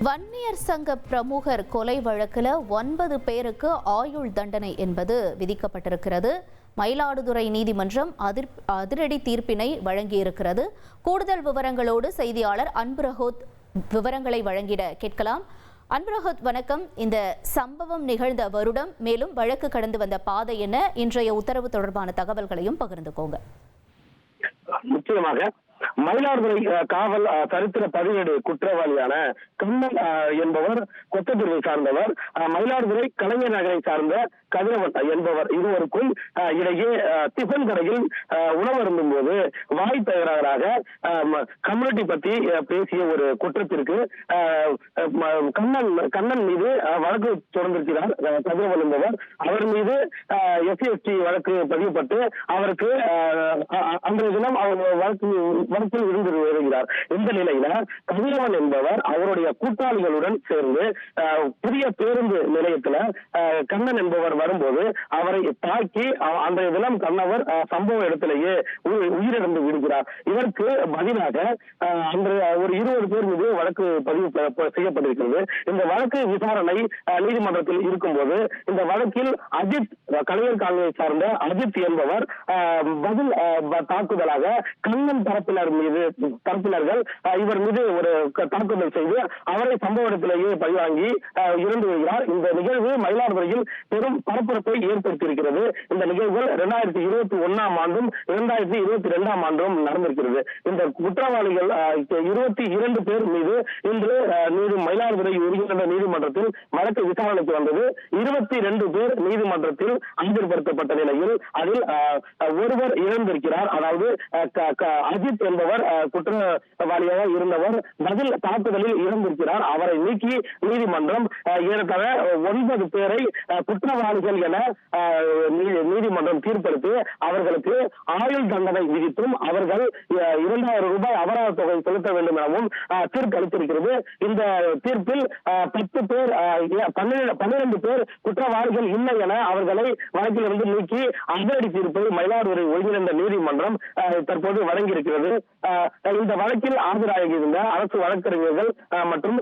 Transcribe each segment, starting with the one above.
வன்னியர் சங்க பிரமுகர் கொலை வழக்கில் 9 பேருக்கு ஆயுள் தண்டனை என்பது விதிக்கப்பட்டிருக்கிறது. மயிலாடுதுறை நீதிமன்றம் அதிரடி தீர்ப்பினை வழங்கியிருக்கிறது. கூடுதல் விவரங்களோடு செய்தியாளர் அன்புரகோத் விவரங்களை வழங்கிட கேட்கலாம். அன்புரகோத், வணக்கம். இந்த சம்பவம் நிகழ்ந்த வருடம், மேலும் வழக்கு கடந்து வந்த பாதை என்ன, இன்றைய உத்தரவு தொடர்பான தகவல்களையும் பகிர்ந்துக்கோங்க. நிச்சயமாக மயிலாடுதுறை காவல் சரித்திர பதிவேடு குற்றவாளியான கண்ணன் என்பவர் கொத்தபிரிவை சார்ந்தவர், மயிலாடுதுறை கலைஞர் நகரை சார்ந்த கதிரவன் என்பவர் இருவருக்கும் இடையே டிஃபன் கடையில் உணவருந்தும் போது வாய் தகராறாக கம்யூனிட்டி பற்றி பேசிய ஒரு குற்றத்திற்கு கண்ணன் மீது வழக்கு தொடர்ந்திருக்கிறார் கதிரவன் என்பவர். அவர் மீது SC/ST வழக்கு பதிவுப்பட்டு அவருக்கு அன்றைய தினம் அவர் வழக்கில் இருந்து வருகிறார். இந்த நிலையில கதிரவன் என்பவர் அவருடைய கூட்டாளிகளுடன் சேர்ந்து புதிய பேருந்து நிலையத்துல கண்ணன் என்பவர் வரும்போது அவரை தாக்கி அன்றைய தினம் கண்ணவர் சம்பவ இடத்திலேயே உயிரிழந்து விடுகிறார். இதற்கு பதிலாக ஒரு 20 பேர் மீது வழக்கு பதிவு செய்யப்பட்டிருக்கிறது. இந்த வழக்கு விசாரணை நீதிமன்றத்தில் இருக்கும்போது இந்த வழக்கில் அஜித், கலைஞர் காலனியை சார்ந்த அஜித் என்பவர் பதில் தாக்குதலாக கண்ணன் தரப்பினர்கள் இவர் மீது ஒரு தாக்குதல் செய்து அவரை சம்பவ இடத்திலேயே பழிவாங்கி இறந்து வருகிறார். இந்த நிகழ்வு மயிலாடுதுறையில் பெரும் பரபரப்பை ஏற்படுத்தியிருக்கிறது. இந்த நிகழ்வுகள் 2021 ஆண்டும் 2022 ஆண்டும் நடந்திருக்கிறது. இந்த குற்றவாளிகள் 22 பேர் மீது இன்று மயிலாடுதுறை உயர்நீதிமன்ற நீதிமன்றத்தில் வழக்கு விசாரணைக்கு வந்தது. 22 பேர் நீதிமன்றத்தில் ஆஜர்படுத்தப்பட்ட நிலையில் அதில் ஒருவர் இழந்திருக்கிறார். அதாவது அஜித் என்பவர் குற்றவாளியாக இருந்தவர் பதில் தாக்குதலில் இறந்திருக்கிறார். அவரை நீக்கி நீதிமன்றம் ஏறத்தாழ 9 பேரை குற்றவாளிகள் என நீதிமன்றம் தீர்ப்பளித்து அவர்களுக்கு ஆயுள் தண்டனை விதித்தும் அவர்கள் 2000 ரூபாய் அபராத தொகை செலுத்த வேண்டும் எனவும் தீர்ப்பு அளித்திருக்கிறது. இந்த தீர்ப்பில் 12 பேர் குற்றவாளிகள் இல்லை என அவர்களை வழக்கிலிருந்து நீக்கி அதிரடி தீர்ப்பை மயிலாடுதுறை ஒருங்கிணைந்த நீதிமன்றம் தற்போது வழங்கியிருக்கிறது. இந்த வழக்கில் ஆஜராகியிருந்த அரசு வழக்கறிஞர்கள் மற்றும்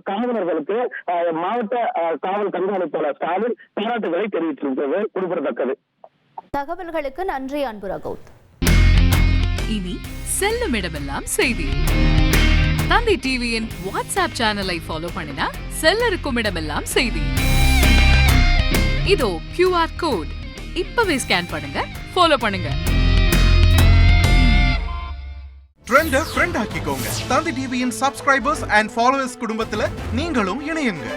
காவலர்களுக்கு மாவட்ட காவல் கண்காணிப்பாளர் ஸ்டாலின் பாராட்டுகளை தெரிவித்திருக்கிறது குறிப்பிடத்தக்கது. தகவல்களுக்கு நன்றி அன்புரகோத். இனி செல்லும் இடமெல்லாம் செய்தி. தந்தி டிவியின் வாட்ஸ்அப் சேனலை ஃபாலோ பண்ணினா செல்லருக்கும் இடமெல்லாம் செய்தி. இதோ QR கோட், இப்பவே ஸ்கேன் பண்ணுங்க, ஃபாலோ பண்ணுங்க. ட்ரெண்ட ஃப்ரெண்ட் ஆக்கிக்கோங்க. தந்தி டிவியின் சப்ஸ்கிரைபர்ஸ் அண்ட் ஃபாலோவர்ஸ் குடும்பத்துல நீங்களும் இணையுங்க.